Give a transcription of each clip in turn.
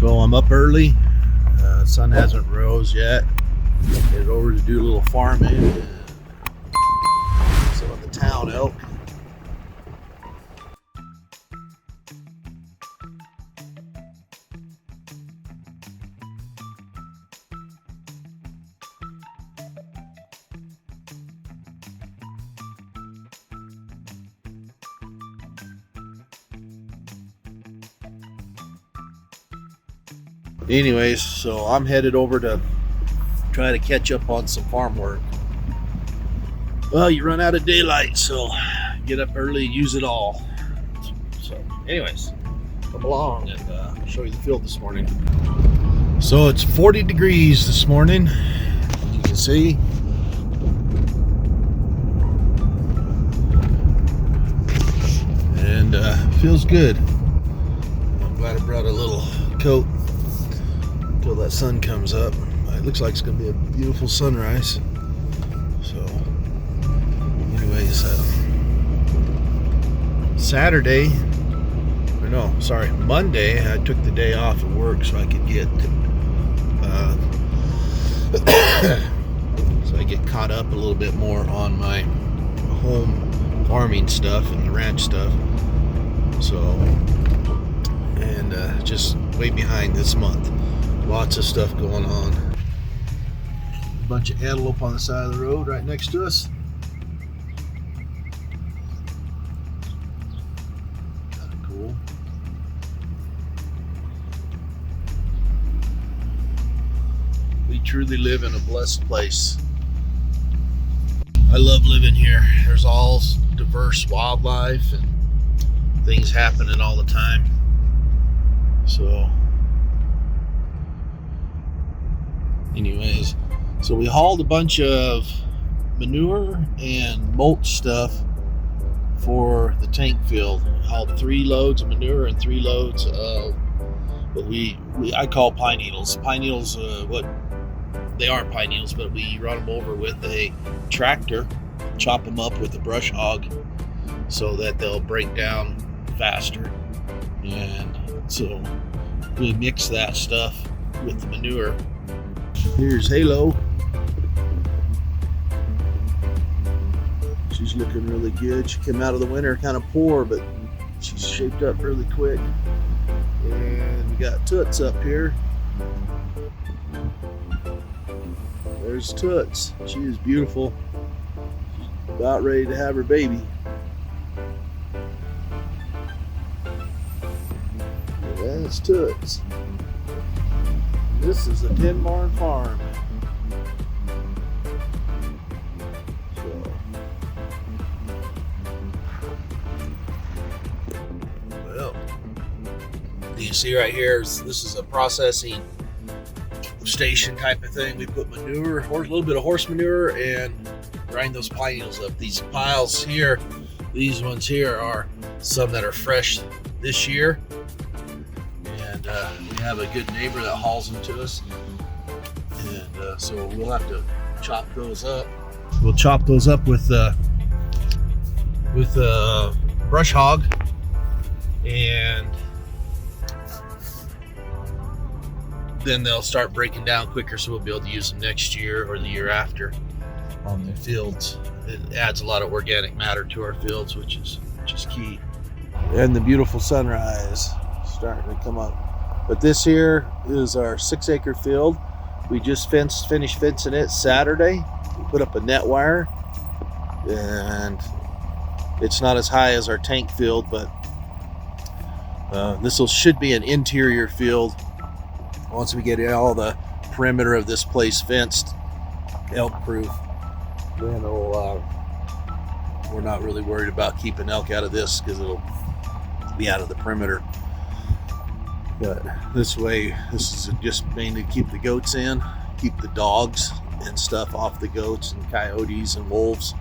So I'm up early. Sun hasn't rose yet. Headed over to do a little farming. Some of the town elk. Anyways, so I'm headed over to try to catch up on some farm work. Well, you run out of daylight, so get up early, use it all. So anyways, come along and I'll show you the field this morning. So it's 40 degrees this morning, as you can see. And feels good. I'm glad I brought a little coat until that sun comes up. It looks like it's going to be a beautiful sunrise. So, anyways, Monday, I took the day off of work so I could get caught up a little bit more on my home farming stuff and the ranch stuff. So, and just way behind this month. Lots of stuff going on. A bunch of antelope on the side of the road right next to us. Kind of cool. We truly live in a blessed place. I love living here. There's all diverse wildlife and things happening all the time. So anyways, so we hauled a bunch of manure and mulch stuff for the tank field. Hauled 3 loads of manure and 3 loads of what I call pine needles. Pine needles, they aren't pine needles, but we run them over with a tractor, chop them up with a brush hog so that they'll break down faster. And so we mix that stuff with the manure. Here's Halo. She's looking really good. She came out of the winter kind of poor, but she's shaped up really quick. And we got Toots up here. There's Toots. She is beautiful. She's about ready to have her baby. That's Toots. This is a 10 barn farm. So, well, you see right here, this is a processing station type of thing. We put manure, a little bit of horse manure, and grind those pine needles up. These piles here, these ones here are some that are fresh this year. And we have a good neighbor that hauls them to us, and so we'll have to chop those up. We'll chop those up with brush hog, and then they'll start breaking down quicker, so we'll be able to use them next year or the year after on the fields. It adds a lot of organic matter to our fields, which is key. And the beautiful sunrise starting to come up. But this here is our 6-acre field. We just finished fencing it Saturday. We put up a net wire, and it's not as high as our tank field, but this should be an interior field once we get all the perimeter of this place fenced, elk proof. Then we're not really worried about keeping elk out of this because it'll be out of the perimeter. But this way, this is just mainly to keep the goats in, keep the dogs and stuff off the goats and coyotes and wolves.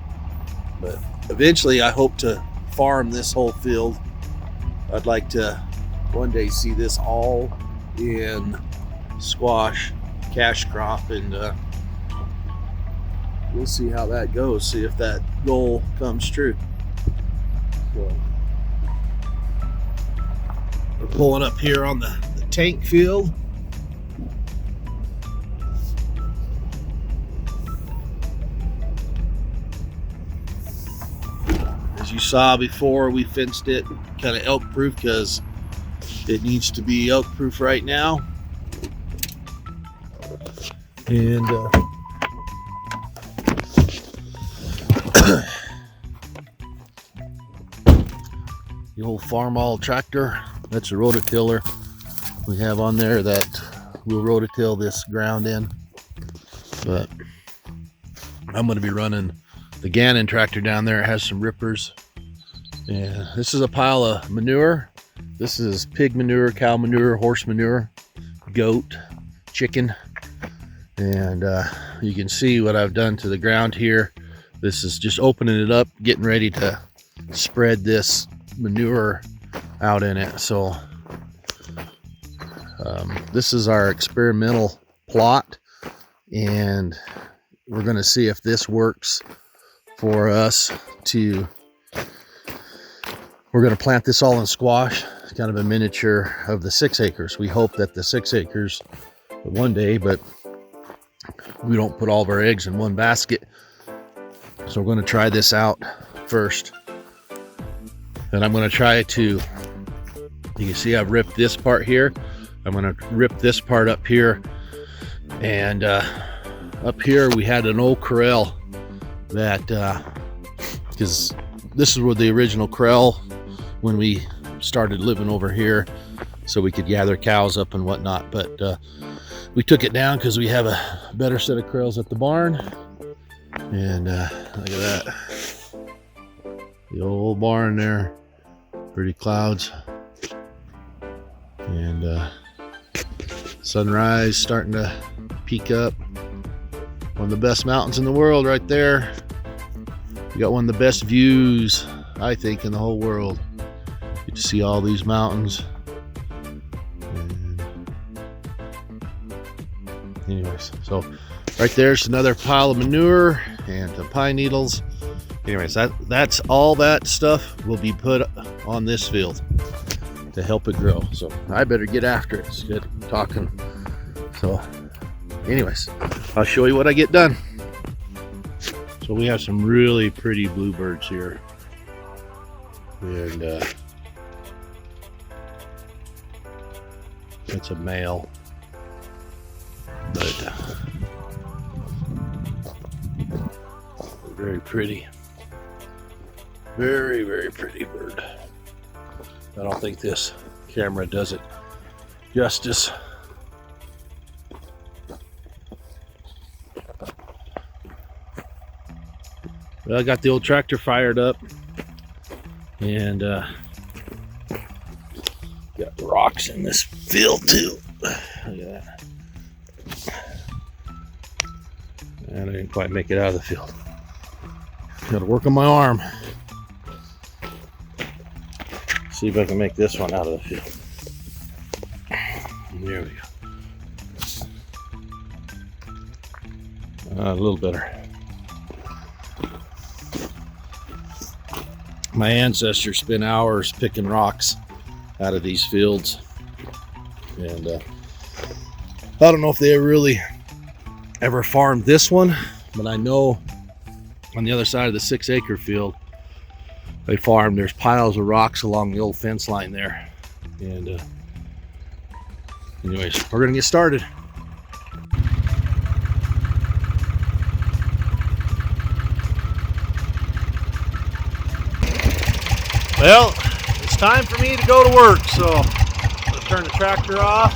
But eventually I hope to farm this whole field. I'd like to one day see this all in squash, cash crop, and we'll see how that goes, see if that goal comes true. So we're pulling up here on the tank field. As you saw before, we fenced it kind of elk proof because it needs to be elk proof right now. And the old farm-all tractor, that's a rototiller we have on there that will rototill this ground in. But I'm going to be running the Gannon tractor down there. It has some rippers. And this is a pile of manure. This is pig manure, cow manure, horse manure, goat, chicken. And you can see what I've done to the ground here. This is just opening it up, getting ready to spread this manure out in it. So this is our experimental plot, and we're going to see if this works for us. We're going to plant this all in squash. It's kind of a miniature of the 6 acres. We hope that the 6 acres one day, but we don't put all of our eggs in one basket. So we're going to try this out first. And I'm going to try to, you can see I've ripped this part here. I'm going to rip this part up here. And up here we had an old corral that, because this is where the original corral when we started living over here, so we could gather cows up and whatnot. But we took it down because we have a better set of corrals at the barn. And look at that, the old barn there, pretty clouds, and sunrise starting to peek up. One of the best mountains in the world right there. We got one of the best views, I think, in the whole world. Get to see all these mountains. And anyways, so right there's another pile of manure and the pine needles. Anyways, that's all that stuff will be put on this field to help it grow. So I better get after it. It's good talking. So anyways, I'll show you what I get done. So we have some really pretty bluebirds here. And it's a male. But very pretty. Very, very pretty bird. I don't think this camera does it justice. Well, I got the old tractor fired up, and got rocks in this field too. Look at that. And I didn't quite make it out of the field. Got to work on my arm. See if I can make this one out of the field. There we go. A little better. My ancestors spent hours picking rocks out of these fields, and I don't know if they really ever farmed this one, but I know on the other side of the 6 acre field they farmed. There's piles of rocks along the old fence line there. And anyways, we're gonna get started. Well, it's time for me to go to work, so I'll turn the tractor off.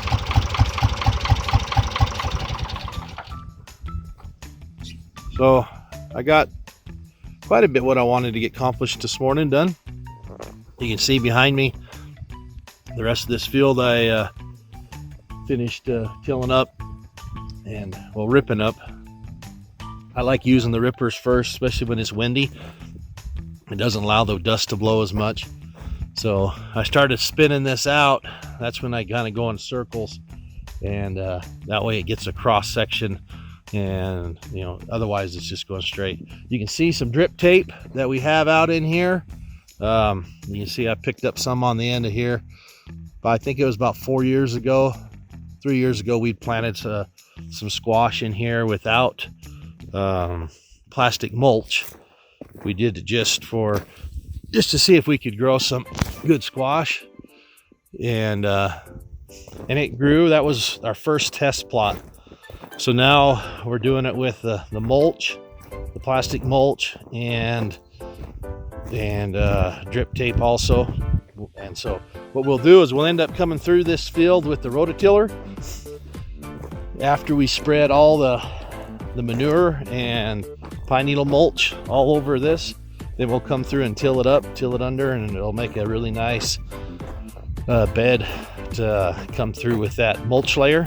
So I got quite a bit what I wanted to get accomplished this morning done. You can see behind me the rest of this field I finished tilling up and, well, ripping up. I like using the rippers first, especially when it's windy. It doesn't allow the dust to blow as much. So I started spinning this out. That's when I kind of go in circles, and that way it gets a cross section, and otherwise it's just going straight. You can see some drip tape that we have out in here You can see I picked up some on the end of here, but I think it was about 4 years ago, 3 years ago, we planted some squash in here without plastic mulch. We did it just to see if we could grow some good squash, and it grew. That was our first test plot. So now we're doing it with the mulch, the plastic mulch, and drip tape also. And so what we'll do is we'll end up coming through this field with the rototiller after we spread all the manure and pine needle mulch all over this. Then we'll come through and till it up, till it under, and it'll make a really nice bed to come through with that mulch layer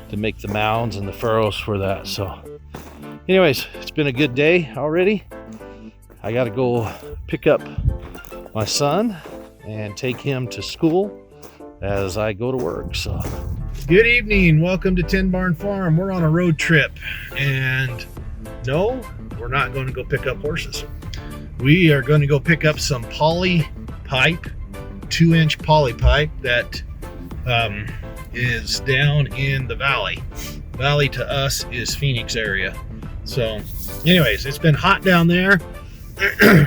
to make the mounds and the furrows for that. So anyways, it's been a good day already. I got to go pick up my son and take him to school as I go to work. So good evening, welcome to 10 Barn Farm. We're on a road trip, and no, we're not going to go pick up horses. We are going to go pick up some poly pipe, 2-inch poly pipe that is down in the valley. Valley to us is Phoenix area. So anyways, it's been hot down there.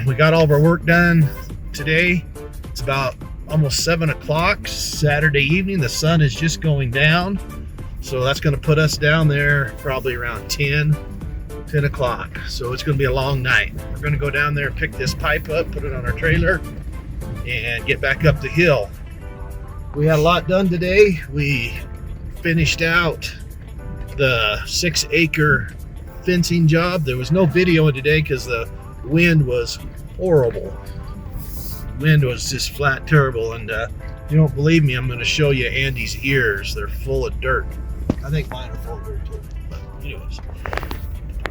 We got all of our work done today. It's about almost 7 o'clock Saturday evening. The sun is just going down, so that's going to put us down there probably around 10 o'clock. So it's going to be a long night. We're going to go down there, pick this pipe up, put it on our trailer, and get back up the hill. We had a lot done today. We finished out the 6-acre fencing job. There was no video today because the wind was horrible. Wind was just flat terrible, and if you don't believe me, I'm going to show you Andy's ears. They're full of dirt. I think mine are full of dirt too, but anyways.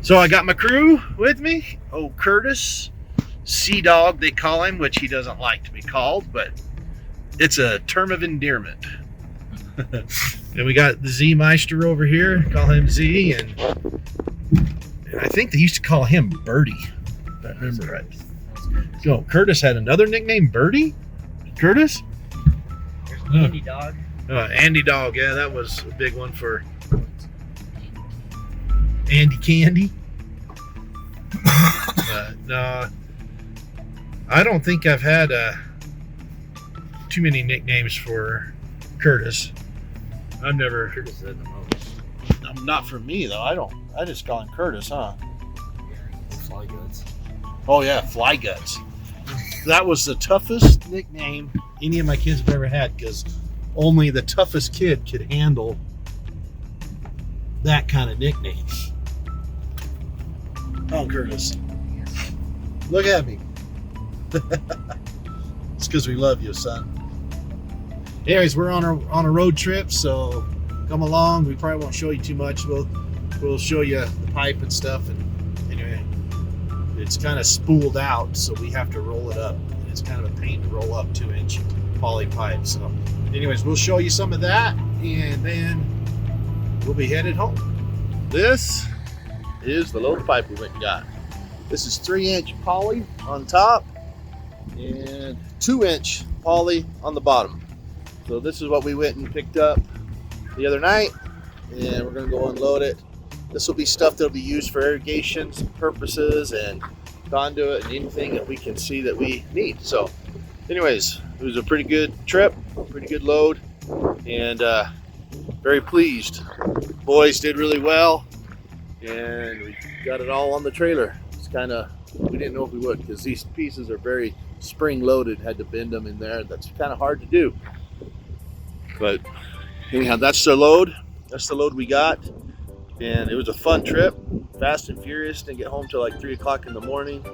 So I got my crew with me. Oh, Curtis, Sea Dog they call him, which he doesn't like to be called, but it's a term of endearment. And we got the Z Meister over here, call him Z, and I think they used to call him Birdie, if I remember right. So Curtis had another nickname, Birdie? Curtis? There's Andy Dog. Andy Dog, yeah, that was a big one for Andy Candy. No, I don't think I've had too many nicknames for Curtis. I've never. Curtis said the most. Not for me though. I just call him Curtis, huh? Fly guts. Oh yeah, Fly Guts. That was the toughest nickname any of my kids have ever had, because only the toughest kid could handle that kind of nickname. Oh, Curtis. Look at me. It's because we love you, son. Anyways, we're on a road trip, so come along. We probably won't show you too much. We'll show you the pipe and stuff, and anyway, it's kind of spooled out, so we have to roll it up. And it's kind of a pain to roll up 2-inch poly pipe. So anyways, we'll show you some of that, and then we'll be headed home. This is the load pipe we went and got. This is 3-inch poly on top and 2-inch poly on the bottom. So this is what we went and picked up the other night, and we're going to go unload it. This will be stuff that will be used for irrigation purposes and conduit and anything that we can see that we need. So anyways, it was a pretty good trip, pretty good load, and very pleased. Boys did really well, and we got it all on the trailer. It's kind of, we didn't know if we would, because these pieces are very spring loaded, had to bend them in there. That's kind of hard to do. But anyhow, that's the load. That's the load we got. And it was a fun trip, fast and furious. Didn't get home till like 3 o'clock in the morning,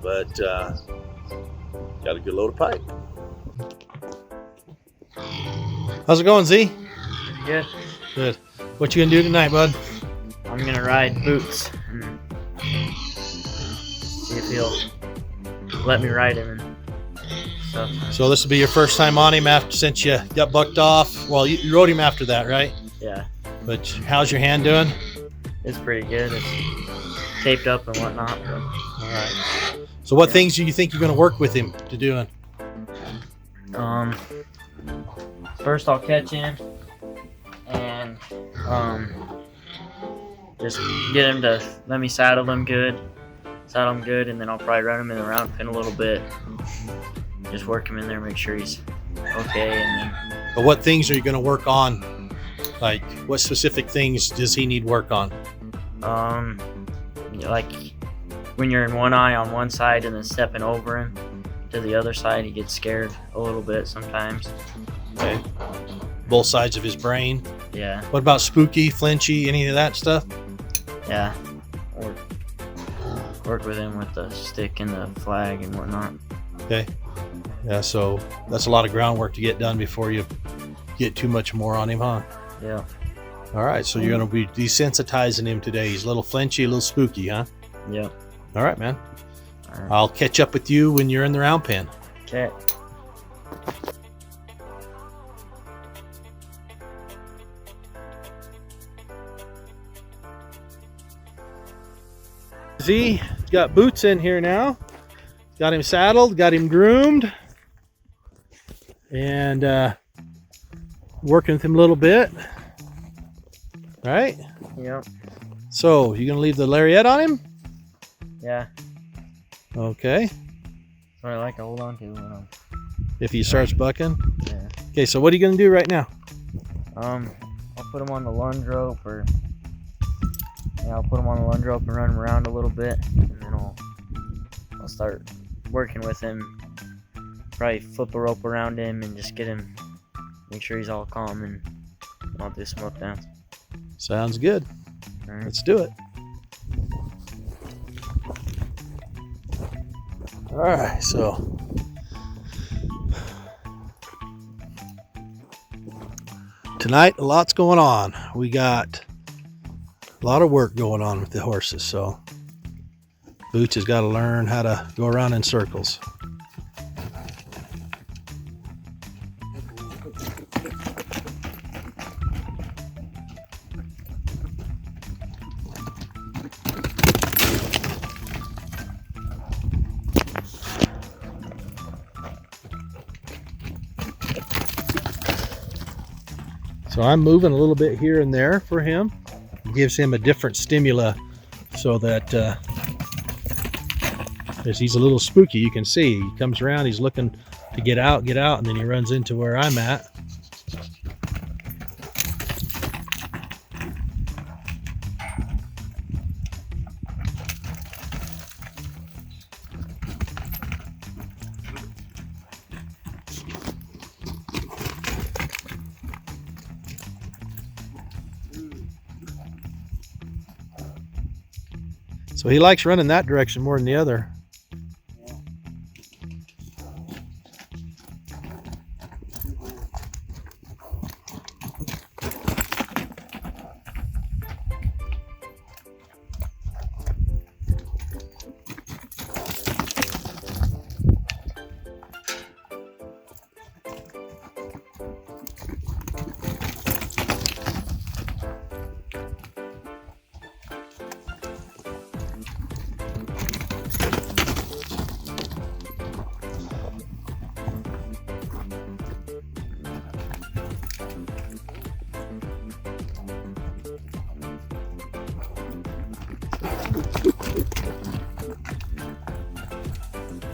but got a good load of pipe. How's it going, Z? Good. Good. What you gonna do tonight, bud? I'm gonna ride Boots. See if he'll let me ride him and stuff. So this will be your first time on him since you got bucked off. Well, you rode him after that, right? Yeah. But how's your hand doing? It's pretty good. taped up and whatnot. But, All right. So what things do you think you're going to work with him to do? First I'll catch him and just get him to let me saddle him good, and then I'll probably run him in the round pin a little bit. Just work him in there, make sure he's okay, and then. But what things are you going to work on? Like, what specific things does he need work on? Like when you're in one eye on one side and then stepping over him to the other side, he gets scared a little bit sometimes. Okay. Both sides of his brain. Yeah. What about spooky, flinchy, any of that stuff? Yeah. Or work with him with the stick and the flag and whatnot. Okay. Yeah, so that's a lot of groundwork to get done before you get too much more on him, huh? Yeah. All right, so you're going to be desensitizing him today. He's a little flinchy, a little spooky, huh? Yeah. All right, man. All right. I'll catch up with you when you're in the round pen. Okay. See, got Boots in here now. Got him saddled, got him groomed, and working with him a little bit. All right. Yep. So you gonna leave the lariat on him? Yeah. Okay. What I like to hold on to when I'm. If he starts bucking. Yeah. Okay. So what are you gonna do right now? I'll put him on the lunge rope, or I'll put him on the lunge rope and run him around a little bit, and then I'll start working with him. Probably flip a rope around him and just get him, make sure he's all calm, and I'll do some up downs. Sounds good. All right. Let's do it. All right. So. Tonight, a lot's going on. We got a lot of work going on with the horses, so Boots has got to learn how to go around in circles. So I'm moving a little bit here and there for him. It gives him a different stimuli so that as he's a little spooky, you can see he comes around, he's looking to get out, and then he runs into where I'm at. So he likes running that direction more than the other.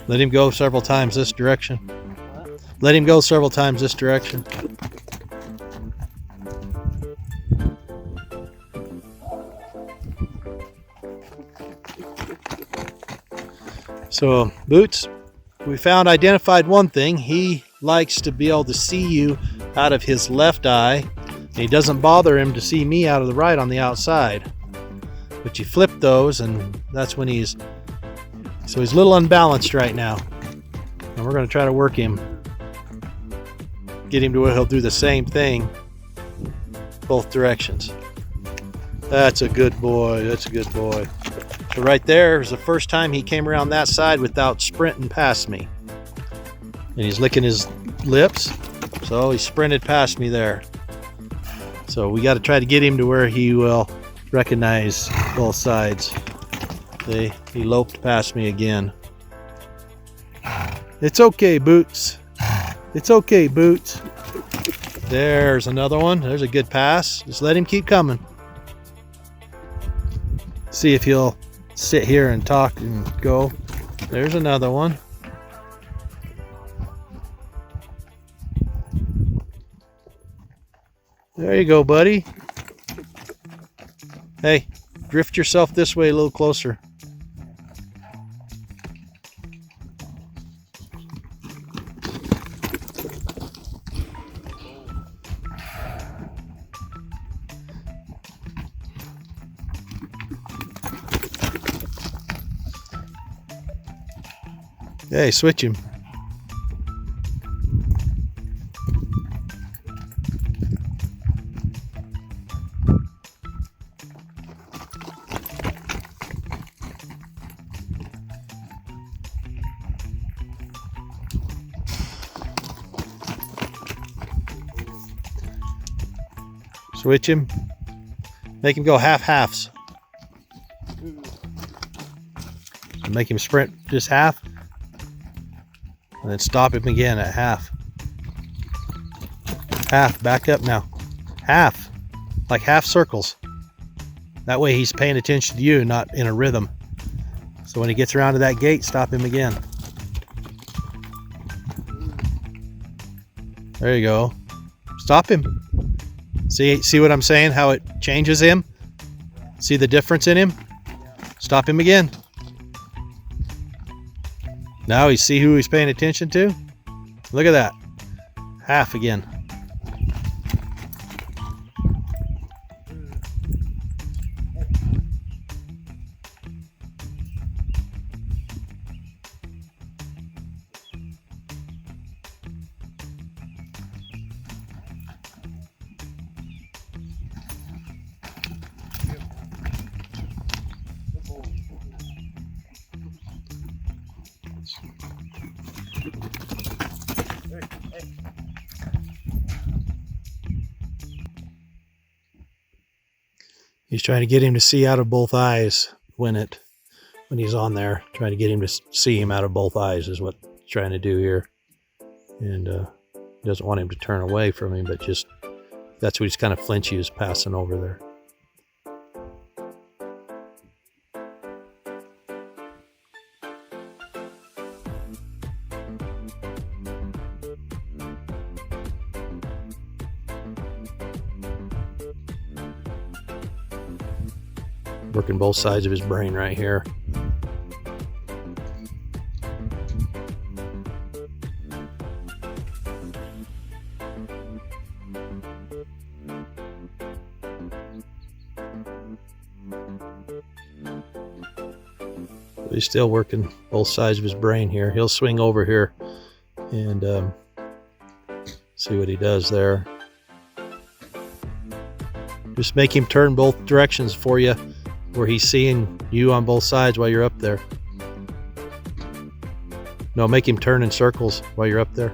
Let him go several times this direction. Let him go several times this direction. So, Boots, we identified one thing. He likes to be able to see you out of his left eye. And he doesn't bother him to see me out of the right on the outside. But you flip those, and that's when he's a little unbalanced right now. And we're going to try to work him. Get him to where he'll do the same thing both directions. That's a good boy. That's a good boy. So right there is the first time he came around that side without sprinting past me. And he's licking his lips. So he sprinted past me there. So we got to try to get him to where he will recognize both sides. They eloped past me again. It's okay, Boots. It's okay, Boots. There's another one. There's a good pass. Just let him keep coming. See if he'll sit here and talk and go. There's another one. There you go, buddy. Hey, drift yourself this way a little closer. Hey, switch him. Switch him. Make him go half-halves. Make him sprint just half. And then stop him again at half. Half, back up now. Half. Like half circles. That way he's paying attention to you, not in a rhythm. So when he gets around to that gate, stop him again. There you go. Stop him. See what I'm saying? How it changes him? See the difference in him? Stop him again. Now you see who he's paying attention to? Look at that. Half again. He's trying to get him to see out of both eyes when he's on there. Trying to get him to see him out of both eyes is what he's trying to do here. And doesn't want him to turn away from him, but just that's what he's kind of flinchy is passing over there. Working both sides of his brain right here. He's still working both sides of his brain here. He'll swing over here and see what he does there. Just make him turn both directions for you, where he's seeing you on both sides while you're up there. No, make him turn in circles while you're up there.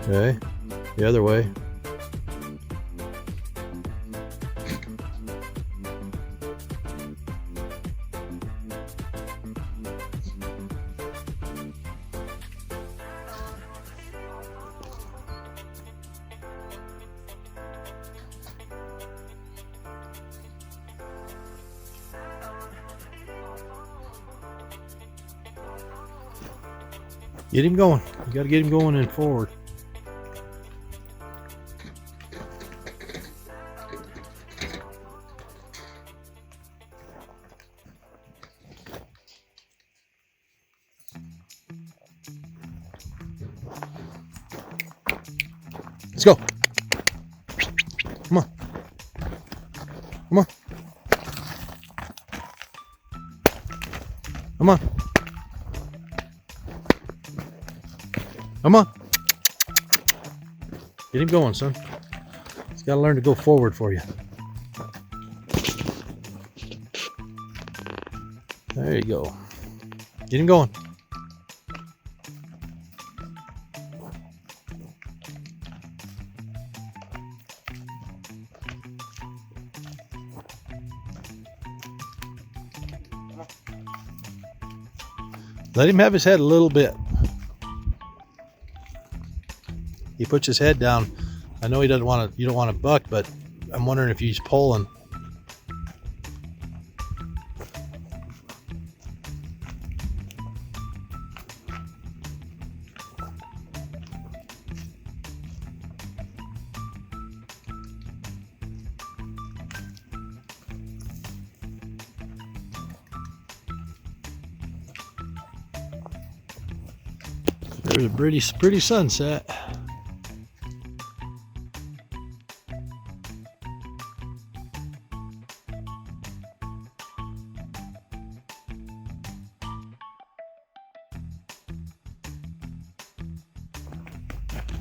Okay, the other way. Get him going. You got to get him going and forward. Let's go. Come on. Come on. Come on. Come on. Get him going, son. He's got to learn to go forward for you. There you go. Get him going. Let him have his head a little bit. He puts his head down. I know he doesn't want to. You don't want to buck, but I'm wondering if he's pulling. There's a pretty sunset.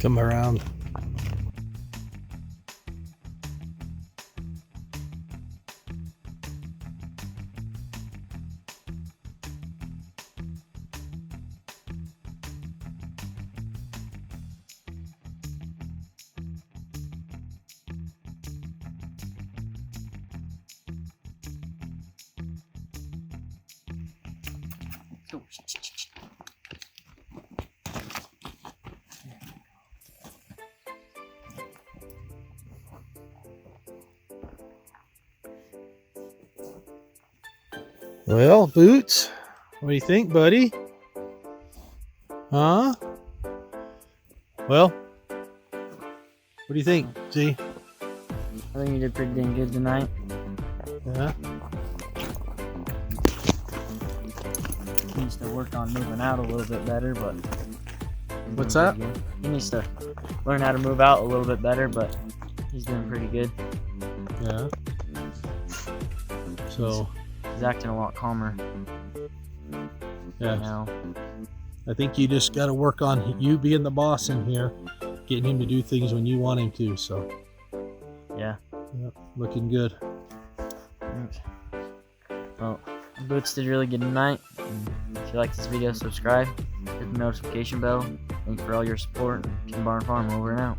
Come around. Well, Boots, what do you think, buddy? Huh? Well, what do you think, Z? I think you did pretty dang good tonight. Yeah. He needs to work on moving out a little bit better, but What's that? He needs to learn how to move out a little bit better, but he's doing pretty good. Yeah. So He's acting a lot calmer yeah, now. I think you just got to work on you being the boss in here, getting him to do things when you want him to. So Yeah. looking good. Thanks. Well, Boots did really good tonight. If you like this video, subscribe, hit the notification bell. Thanks for all your support. Team Barn Farm over and out.